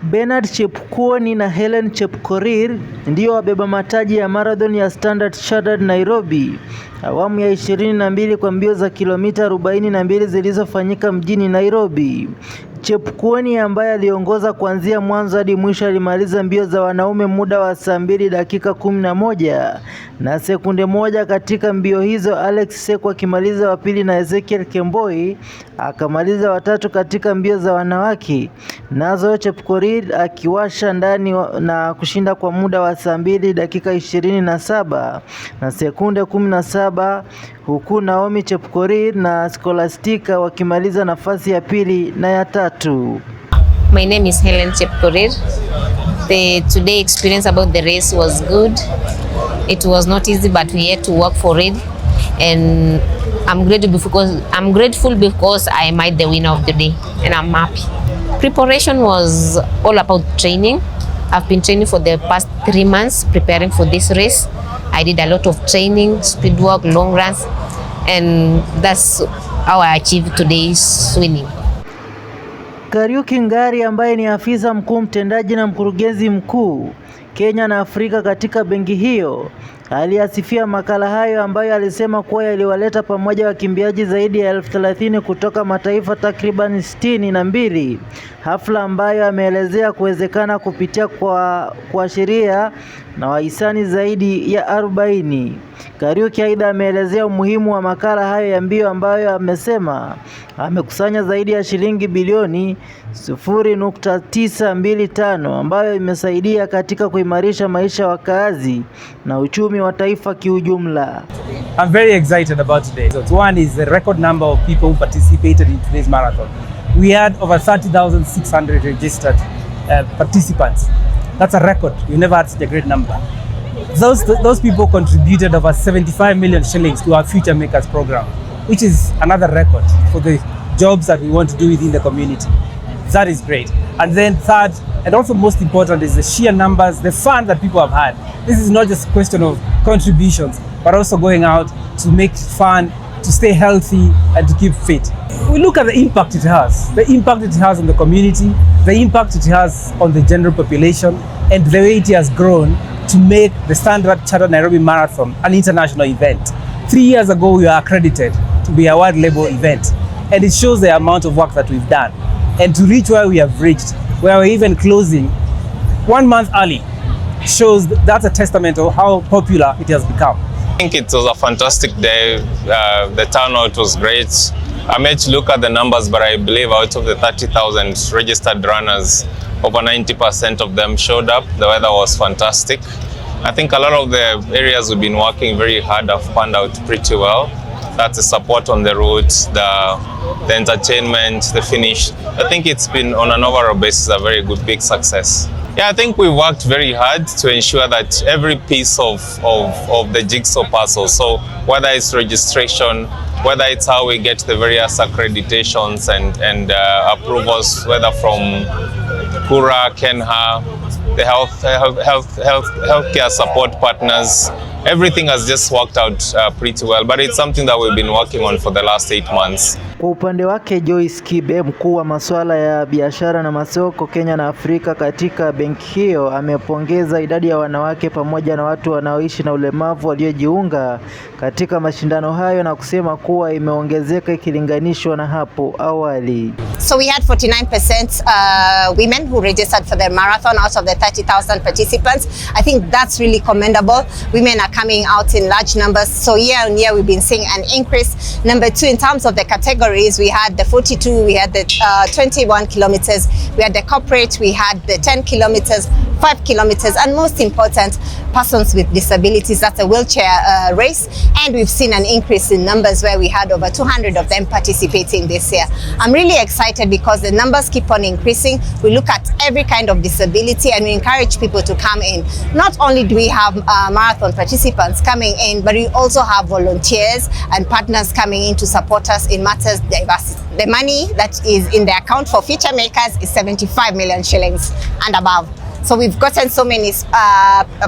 Bernard Chepkwony na Helen Chepkorir ndio wabeba mataji ya marathon ya Stanchart Nairobi, awamu ya 22 kwa mbio za kilomita 42 zilizofanyika mjini Nairobi. Chepkwony ambaye aliongoza kuanzia mwanzo hadi mwisho alimaliza mbio za wanaume muda wa saa 2 dakika 11 na sekunde 1 katika mbio hizo. Alex Seku akimaliza wa pili na Ezekiel Kemboi akamaliza watatu katika mbio za wanawake, nazo Chepkorir akiwasha ndani na kushinda kwa muda wa saa 2 dakika 27 na sekunde 17, huku Naomi Chepkorir na Scholastica wakimaliza nafasi ya pili na ya tatu. My name is Helen Chepkorir. The today experience about the race was good. It was not easy, but we had to work for it, and I'm grateful because I made the winner of the day, and I'm happy. Preparation was all about training. I've been training for the past 3 months preparing for this race. I did a lot of training, speed work, long runs, and that's how I achieved today's winning. Kariuki Ngari ambaye ni afisa mkuu mtendaji na mkurugenzi mkuu Kenya na Afrika katika benki hiyo aliyasifia makala hayo ambayo alisema kuwa yaliwaleta pamoja wakimbiaji zaidi ya 30,000 kutoka mataifa takriban 62, hafla ambayo ameelezea kuwezekana kupitia kwa sheria na wahisani zaidi ya 40. Kariuki aidha ameelezea umuhimu wa makala hayo ya mbio ambayo amesema amekusanya zaidi ya shilingi bilioni 0.925 ambayo imesaidia katika kuimarisha maisha ya wakazi na uchumi wa taifa kiujumla. I'm very excited about today. So one is the record number of people who participated in today's marathon. We had over 30,600 registered participants. That's a record. We never had such a great number. Those people contributed over 75 million shillings to our Future Makers program, which is another record for the jobs that we want to do within the community. That is great. And then third, and also most important, is the sheer numbers, the fun that people have had. This is not just a question of contributions, but also going out to make fun, to stay healthy, and to keep fit. We look at the impact it has. The impact it has on the community, the impact it has on the general population, and the way it has grown to make the Stanchart Nairobi Marathon an international event. 3 years ago, we were accredited to be a world level event, and it shows the amount of work that we've done. And to reach where we have reached, where we're even closing 1 month early, shows that's a testament of how popular it has become. I think it was a fantastic day. The turnout was great. I'm yet to look at the numbers, but I believe out of the 30,000 registered runners, over 90% of them showed up. The weather was fantastic. I think a lot of the areas we've been working very hard have panned out pretty well. That's the support on the route, the entertainment, the finish. I think it's been on an overall basis a very good, big success. Yeah, I think we worked very hard to ensure that every piece of the jigsaw puzzle, so whether it's registration, whether it's how we get the various accreditations and approvals, whether from Kura, Kenha, the healthcare support partners, everything has just worked out pretty well, but it's something that we've been working on for the last 8 months. Kwa upande wake Joyce Kibe, mkuu wa masuala ya biashara na masoko Kenya na Afrika katika benki hiyo, amepongeza idadi ya wanawake pamoja na watu wanaoishi na ulemavu waliojiunga katika mashindano hayo na kusema kuwa imeongezeka ikilinganishwa na hapo awali. So we had 49% women who registered for the marathon out of the 30,000 participants. I think that's really commendable. Women are coming out in large numbers. So year on year, we've been seeing an increase. Number 2, in terms of the categories, we had the 42, we had the 21 kilometers, we had the corporate, we had the 10 kilometers, 5 kilometers, and most important, persons with disabilities. That's a wheelchair race. And we've seen an increase in numbers where we had over 200 of them participating this year. I'm really excited because the numbers keep on increasing. We look at every kind of disability and we encourage people to come in. Not only do we have marathon participants coming in, but we also have volunteers and partners coming in to support us in matters diversity. The money that is in the account for Future Makers is 75 million shillings and above. So we've gotten so many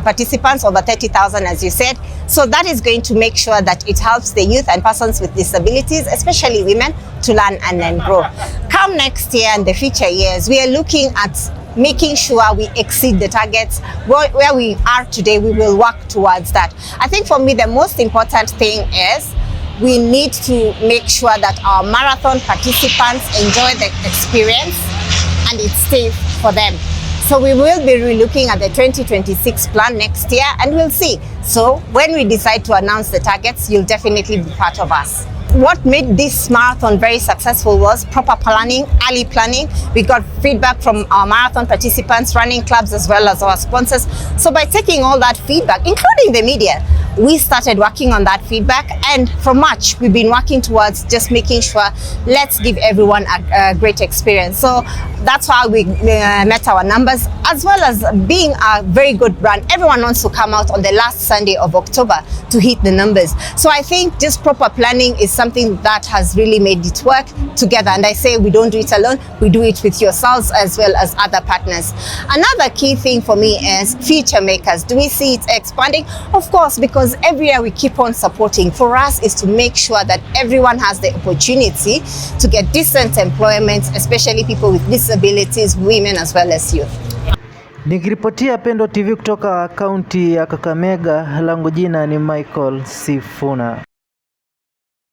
participants, over 30,000 as you said. So that is going to make sure that it helps the youth and persons with disabilities, especially women, to learn and then grow. Come next year and the future years, we are looking at making sure we exceed the targets. Where we are today, we will work towards that. I think for me, the most important thing is we need to make sure that our marathon participants enjoy the experience and it's safe for them. So we will be relooking at the 2026 plan next year and we'll see. So when we decide to announce the targets, you'll definitely be part of us. What made this marathon very successful was proper planning, early planning. We got feedback from our marathon participants, running clubs, as well as our sponsors. So by taking all that feedback, including the media, we started working on that feedback, and from March we've been working towards just making sure let's give everyone a great experience. So that's how we met our numbers, as well as being a very good brand. Everyone wants to come out on the last Sunday of October to hit the numbers. So I think just proper planning is something that has really made it work together. And I say we don't do it alone, we do it with yourselves as well as other partners. Another key thing for me is future makers. Do we see it expanding? Of course, because every year we keep on supporting. For us is to make sure that everyone has the opportunity to get decent employment, especially people with disabilities, women as well as youth. Nikiripotia Pendo TV kutoka kaunti ya Kakamega, langu jina ni Michael Sifuna.